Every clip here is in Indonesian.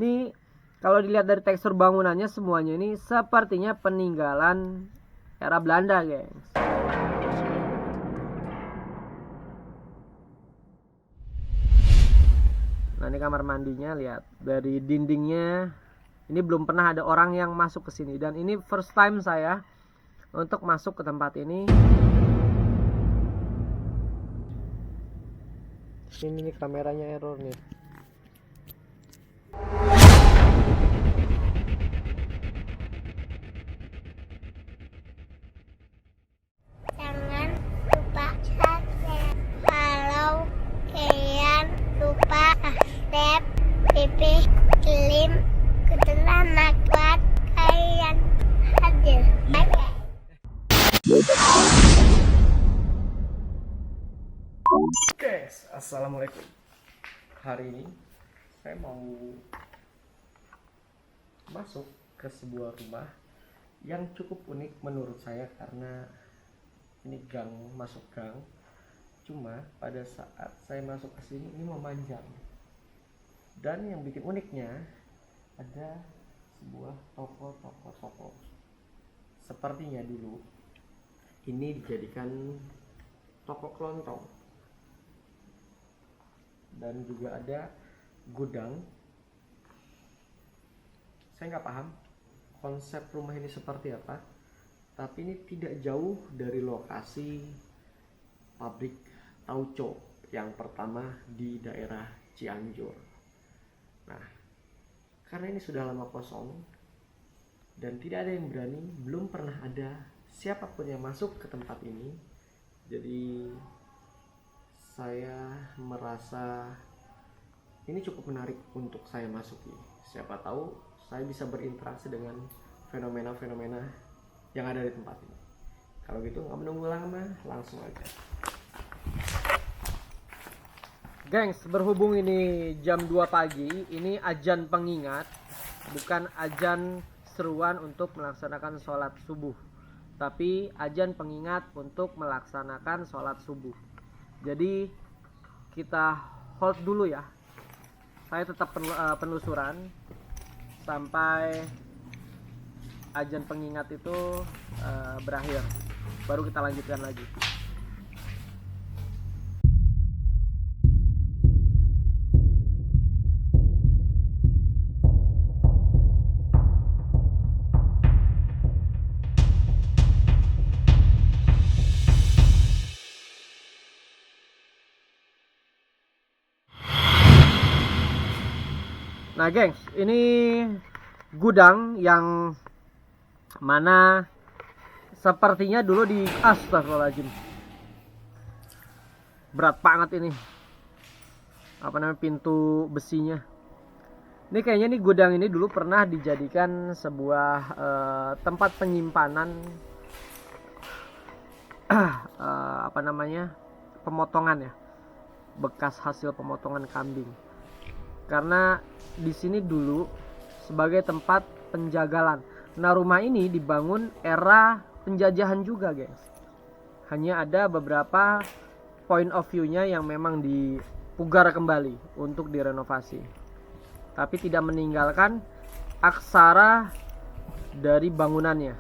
Ini kalau dilihat dari tekstur bangunannya, semuanya ini sepertinya peninggalan era Belanda, gengs. Nah, ini kamar mandinya, lihat dari dindingnya. Ini belum pernah ada orang yang masuk ke sini, dan ini first time saya untuk masuk ke tempat ini. Ini kameranya error nih. Jangan lupa subscribe. Kalau kalian lupa subscribe, Pipi kirim keterangan buat kalian hadir. Bye. Guys, assalamualaikum. Hari ini saya mau masuk ke sebuah rumah yang cukup unik menurut saya, karena ini gang, masuk gang. Cuma pada saat saya masuk ke sini ini memanjang, dan yang bikin uniknya ada sebuah toko. Sepertinya dulu ini dijadikan toko kelontong, dan juga ada gudang. Saya nggak paham konsep rumah ini seperti apa, tapi ini tidak jauh dari lokasi pabrik tauco yang pertama di daerah Cianjur. Nah, karena ini sudah lama kosong dan tidak ada yang berani, belum pernah ada siapapun yang masuk ke tempat ini, jadi saya merasa ini cukup menarik untuk saya masuki. Siapa tahu saya bisa berinteraksi dengan fenomena-fenomena yang ada di tempat ini. Kalau gitu nggak menunggu lama, langsung aja. Gengs, berhubung ini jam 2 pagi, ini azan pengingat, bukan azan seruan untuk melaksanakan sholat subuh, tapi azan pengingat untuk melaksanakan sholat subuh. Jadi kita hold dulu ya. Saya tetap penelusuran sampai azan pengingat itu berakhir, baru kita lanjutkan lagi. Nah gengs, ini gudang yang mana sepertinya dulu di astagfirullahaladzim, berat banget ini, apa namanya, pintu besinya. Ini kayaknya nih gudang ini dulu pernah dijadikan sebuah tempat penyimpanan apa namanya, pemotongan ya, bekas hasil pemotongan kambing. Karena di sini dulu sebagai tempat penjagalan. Nah, rumah ini dibangun era penjajahan juga, guys. Hanya ada beberapa point of view-nya yang memang dipugar kembali untuk direnovasi, tapi tidak meninggalkan aksara dari bangunannya.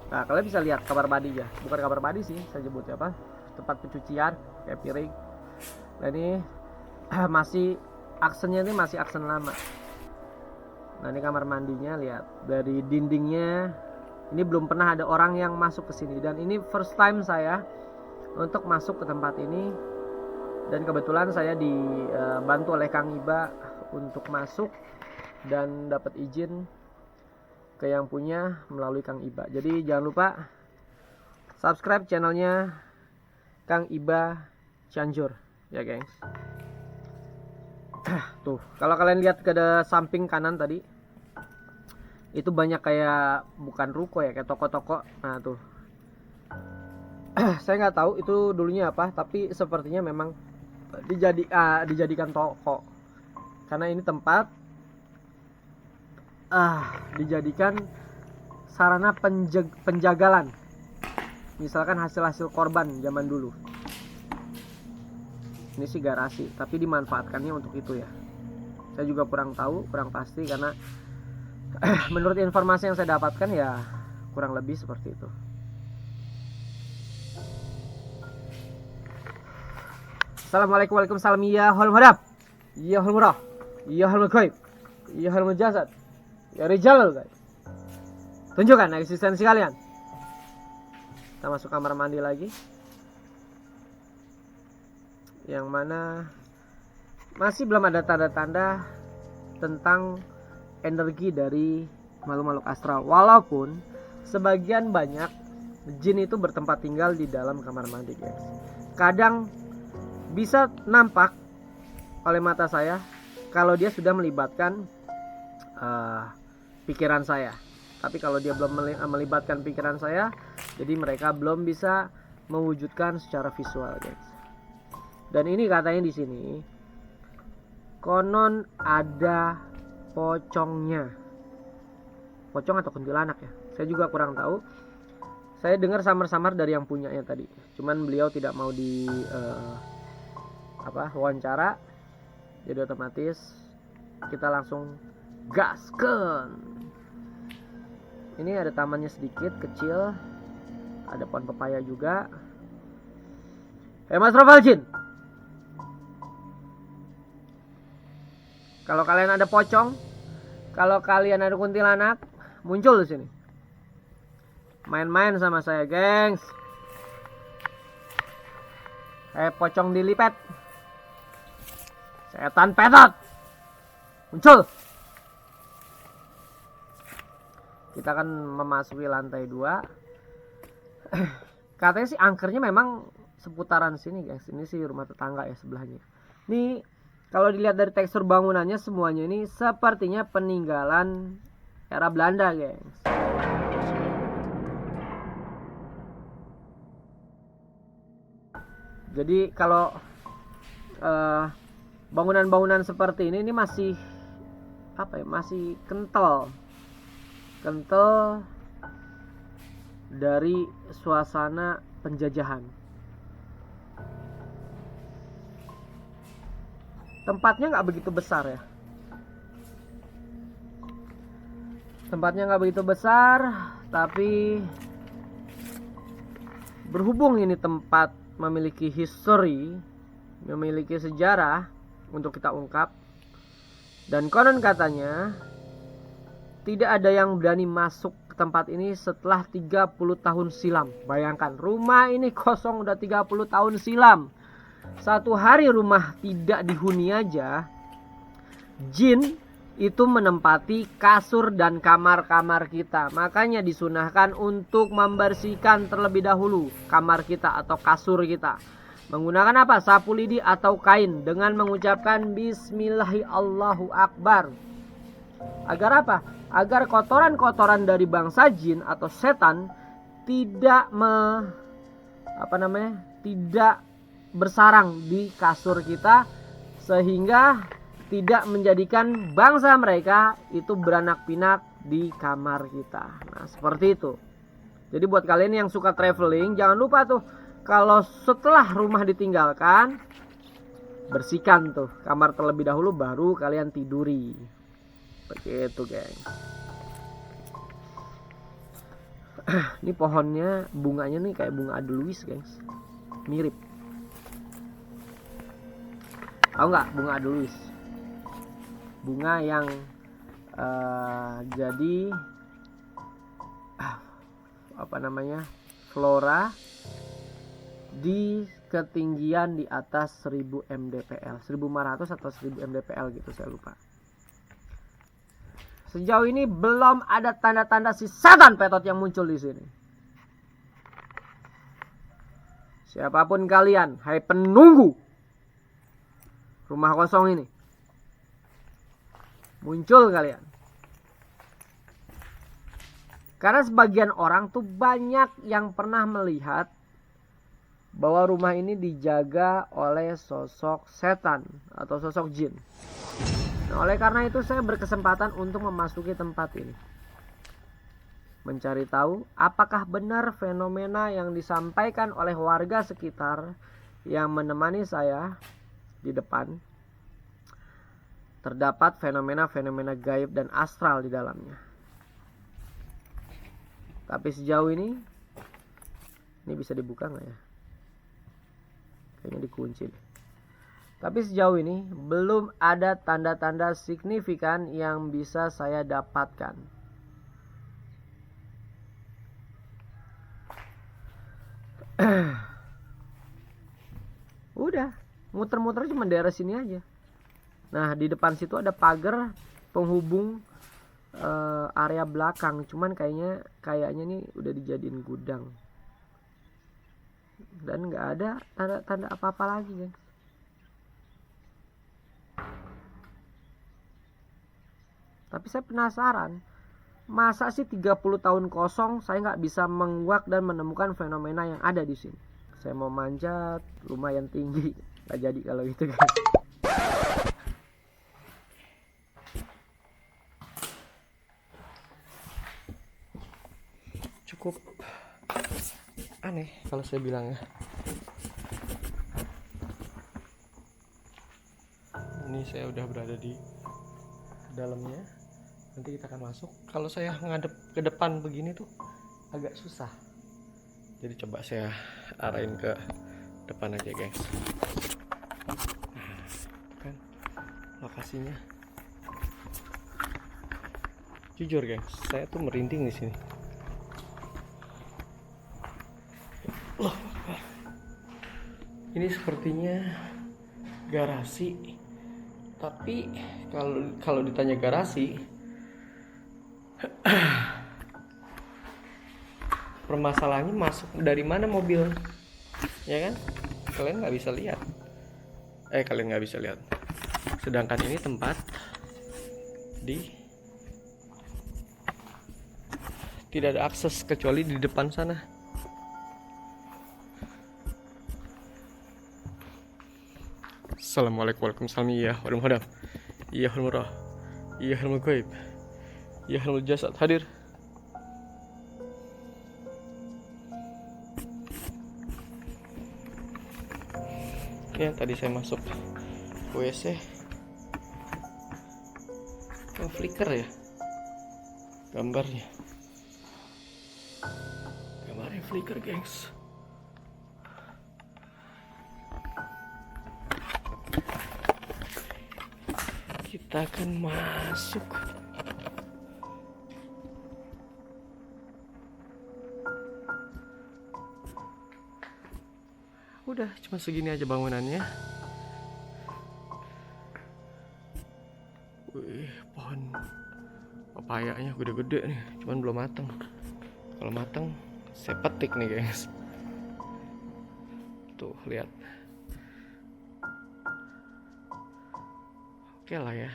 Nah, kalian bisa lihat kamar mandi ya, bukan kamar mandi sih saya sebutnya, apa, tempat pencucian kayak piring. Nah, ini masih aksennya, ini masih aksen lama. Nah, ini kamar mandinya, lihat dari dindingnya. Ini belum pernah ada orang yang masuk ke sini, dan ini first time saya untuk masuk ke tempat ini. Dan kebetulan saya dibantu oleh Kang Iba untuk masuk dan dapat izin ke yang punya melalui Kang Iba. Jadi jangan lupa subscribe channelnya Kang Iba Cianjur ya, gengs. Tuh, kalau kalian lihat ke samping kanan tadi, itu banyak kayak, bukan ruko ya, kayak toko-toko. Nah tuh, saya nggak tahu itu dulunya apa, tapi sepertinya memang dijadikan toko, karena ini tempat dijadikan sarana penjagalan, misalkan hasil-hasil korban zaman dulu. Ini sih garasi, tapi dimanfaatkannya untuk itu ya. Saya juga kurang tahu, kurang pasti karena menurut informasi yang saya dapatkan ya kurang lebih seperti itu. Assalamualaikum, waalaikumsalam, ya hal madab, ya hal murah, ya hal gaib, ya hal mujazat, ya rijal guys. Tunjukkan eksistensi kalian. Kita masuk kamar mandi lagi, yang mana masih belum ada tanda-tanda tentang energi dari makhluk-makhluk astral. Walaupun sebagian banyak jin itu bertempat tinggal di dalam kamar mandi guys. Kadang bisa nampak oleh mata saya kalau dia sudah melibatkan pikiran saya. Tapi kalau dia belum melibatkan pikiran saya, jadi mereka belum bisa mewujudkan secara visual guys. Dan ini katanya di sini konon ada pocongnya. Pocong atau kuntilanak ya, saya juga kurang tahu. Saya dengar samar-samar dari yang punyanya tadi. Cuman beliau tidak mau di wawancara. Jadi otomatis kita langsung gaskan. Ini ada tamannya sedikit kecil, ada pohon pepaya juga. Mas Rafael Jin, kalau kalian ada pocong, kalau kalian ada kuntilanak, muncul di sini. Main-main sama saya, gengs. Pocong dilipet, setan petot, muncul. Kita akan memasuki lantai 2. Katanya sih angkernya memang seputaran sini guys. Ini sih rumah tetangga ya sebelahnya. Ini kalau dilihat dari tekstur bangunannya, semuanya ini sepertinya peninggalan era Belanda guys. Jadi kalau bangunan-bangunan seperti ini masih masih kental dari suasana penjajahan. Tempatnya nggak begitu besar ya. Tempatnya nggak begitu besar, tapi berhubung ini tempat memiliki history, memiliki sejarah untuk kita ungkap, dan konon katanya tidak ada yang berani masuk ke tempat ini setelah 30 tahun silam. Bayangkan, rumah ini kosong udah 30 tahun silam. Satu hari rumah tidak dihuni aja, jin itu menempati kasur dan kamar-kamar kita. Makanya disunahkan untuk membersihkan terlebih dahulu kamar kita atau kasur kita. Menggunakan apa? Sapu lidi atau kain dengan mengucapkan Bismillahirrahmanirrahim. Agar apa? Agar kotoran-kotoran dari bangsa jin atau setan tidak tidak bersarang di kasur kita, sehingga tidak menjadikan bangsa mereka itu beranak pinak di kamar kita. Nah, seperti itu. Jadi buat kalian yang suka traveling, jangan lupa tuh kalau setelah rumah ditinggalkan, bersihkan tuh kamar terlebih dahulu baru kalian tiduri. Begitu, geng. Ini pohonnya, bunganya nih kayak bunga adeluis, gengs. Mirip. Tahu nggak bunga adeluis? Bunga yang jadi flora di ketinggian di atas 1000 mdpl, 1500 atau 1000 mdpl gitu, saya lupa. Sejauh ini belum ada tanda-tanda si setan petot yang muncul di sini. Siapapun kalian, hai penunggu rumah kosong ini, muncul kalian. Karena sebagian orang tuh banyak yang pernah melihat bahwa rumah ini dijaga oleh sosok setan atau sosok jin. Nah, oleh karena itu saya berkesempatan untuk memasuki tempat ini, mencari tahu apakah benar fenomena yang disampaikan oleh warga sekitar yang menemani saya di depan. Terdapat fenomena-fenomena gaib dan astral di dalamnya. Tapi sejauh ini bisa dibuka nggak ya? Kayaknya dikunci deh. Tapi sejauh ini belum ada tanda-tanda signifikan yang bisa saya dapatkan. Udah, muter-muter cuma daerah sini aja. Nah, di depan situ ada pagar penghubung area belakang, cuman kayaknya nih udah dijadiin gudang. Dan nggak ada tanda-tanda apa-apa lagi, guys. Tapi saya penasaran, masa sih 30 tahun kosong saya nggak bisa menguak dan menemukan fenomena yang ada di sini. Saya mau manjat lumayan tinggi, nggak jadi kalau itu, guys. Cukup aneh kalau saya bilang ya. Ini saya udah berada di dalamnya. Nanti kita akan masuk. Kalau saya ngadep ke depan begini tuh agak susah. Jadi coba saya arahin ke depan aja, guys. Nah, kan lokasinya. Jujur, guys, saya tuh merinding di sini. Loh, ini sepertinya garasi. Tapi kalau ditanya garasi, permasalahannya masuk dari mana mobil, ya kan? Kalian nggak bisa lihat. Sedangkan ini tempat tidak ada akses kecuali di depan sana. Assalamualaikum warahmatullahi wabarakatuh. Iya, warahmatullahi wabarakatuh. Iya, warahmatullahi. Iya, warahmatullahi. Iya, warahmatullahi jasad hadir. Ya, tadi saya masuk WC. Flicker ya gambarnya. Gambarnya flicker, gengs. Kita akan masuk. Udah cuma segini aja bangunannya. Wih, pohon papayanya gede-gede nih, cuman belum matang. Kalau matang saya petik nih, guys. Tuh, lihat. Oke lah ya.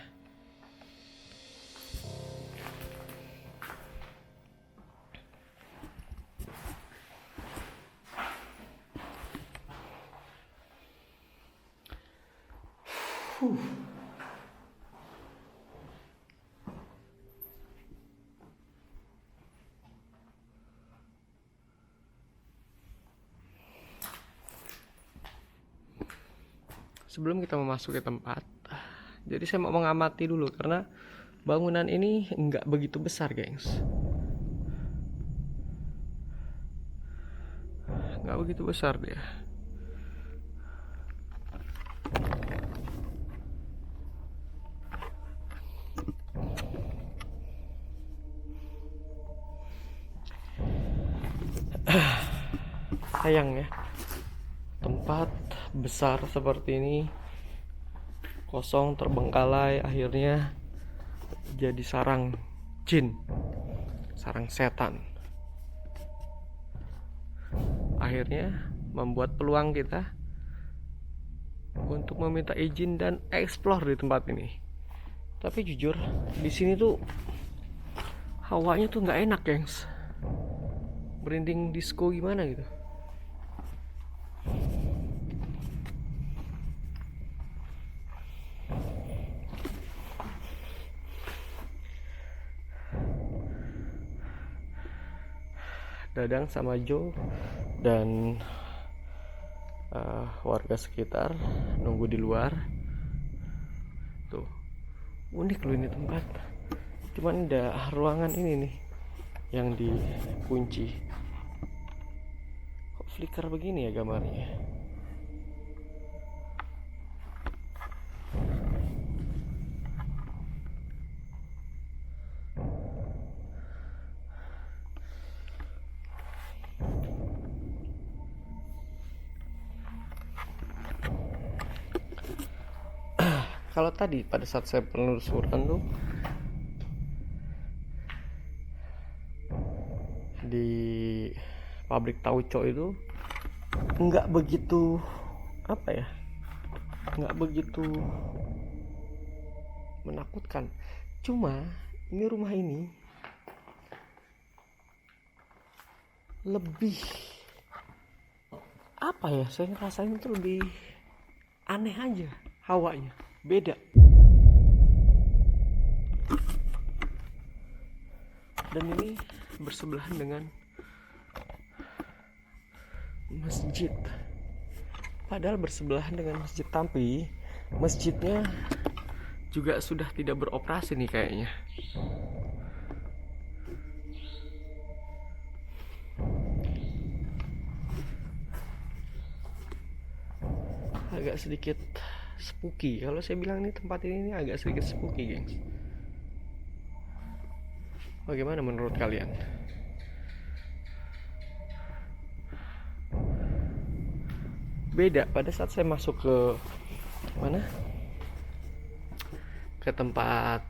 Sebelum kita memasuki tempat, jadi saya mau mengamati dulu karena bangunan ini nggak begitu besar, gengs. Nggak begitu besar dia. Sayang ya, tempat besar seperti ini kosong, terbengkalai, akhirnya jadi sarang jin, sarang setan. Akhirnya membuat peluang kita untuk meminta izin dan explore di tempat ini. Tapi jujur, di sini tuh hawanya tuh nggak enak, gengs. Merinding disco gimana gitu. Dadang sama Joe dan warga sekitar nunggu di luar. Tuh, unik loh ini tempat. Cuman ada ruangan ini nih yang dikunci. Kok flicker begini ya gambarnya? Kalau tadi pada saat saya penelusuran tuh di pabrik tauco itu nggak begitu nggak begitu menakutkan. Cuma ini rumah ini lebih saya ngerasain itu lebih aneh aja, hawanya beda. Dan ini bersebelahan dengan masjid. Padahal bersebelahan dengan masjid, tapi masjidnya juga sudah tidak beroperasi nih kayaknya. Agak sedikit spooky. Kalau saya bilang nih tempat ini agak sedikit spooky, gengs. Bagaimana menurut kalian? Beda pada saat saya masuk ke mana? Ke tempat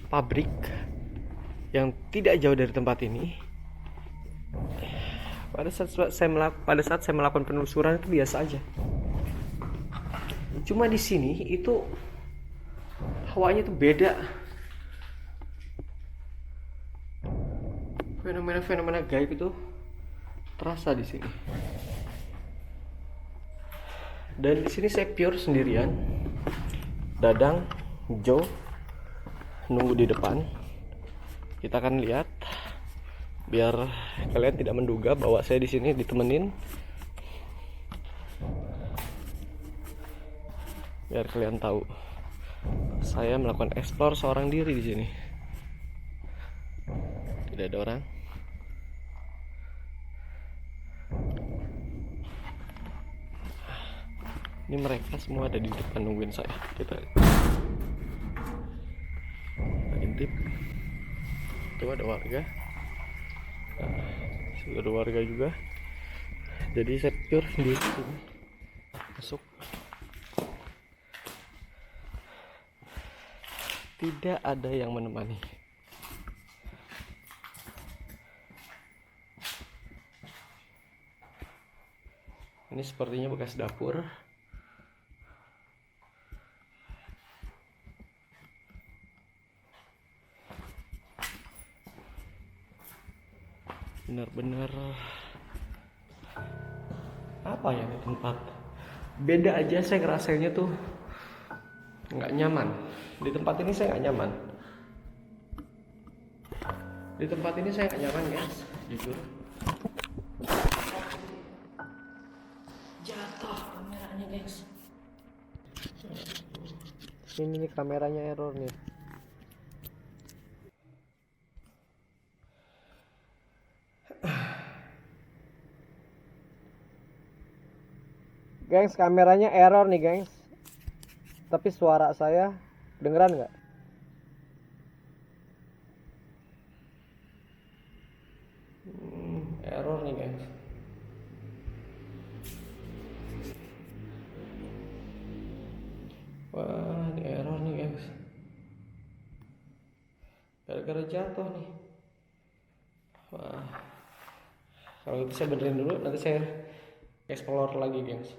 pabrik yang tidak jauh dari tempat ini. Pada saat saya melakukan penelusuran itu biasa aja. Cuma di sini itu hawanya tuh beda. Fenomena gaib itu terasa di sini. Dan di sini saya pure sendirian. Dadang, Joe nunggu di depan. Kita akan lihat biar kalian tidak menduga bahwa saya di sini ditemenin. Biar kalian tahu saya melakukan explore seorang diri di sini. Tidak ada orang. Ini mereka semua ada di depan nungguin saya. Kita intip. Itu ada warga. Sudah ada warga juga. Jadi saya pure sendiri masuk. Tidak ada yang menemani. Ini sepertinya bekas dapur. Benar-benar apa ya ini tempat? Beda aja, saya ngerasainnya tuh nggak nyaman. Di tempat ini saya nggak nyaman. Di tempat ini saya nggak nyaman, guys. Jujur. Jatuh kameranya, guys. Ini nih kameranya error nih. Gengs, kameranya error nih, gengs. Tapi suara saya dengeran nggak? Error nih, gengs. Wah, ini error nih, gengs. Gara-gara jatuh nih. Wah. Kalau gitu saya benerin dulu, nanti saya explore lagi, gengs.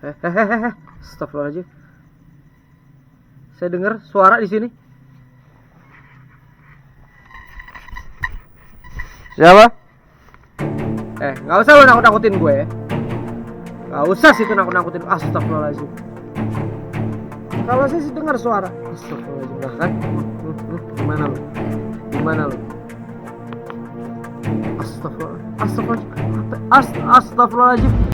Astagfirullahaladzim. Saya dengar suara di sini. Siapa? Nggak usah lo nakut-nakutin gue ya. Nggak usah sih itu nakut-nakutin. Astagfirullahaladzim. Kalau saya sih dengar suara. Astagfirullahaladzim. Nah, kan? Gimana lu? Gimana lu? Astagfirullah. Astagfirullahaladzim. Astagfirullahaladzim.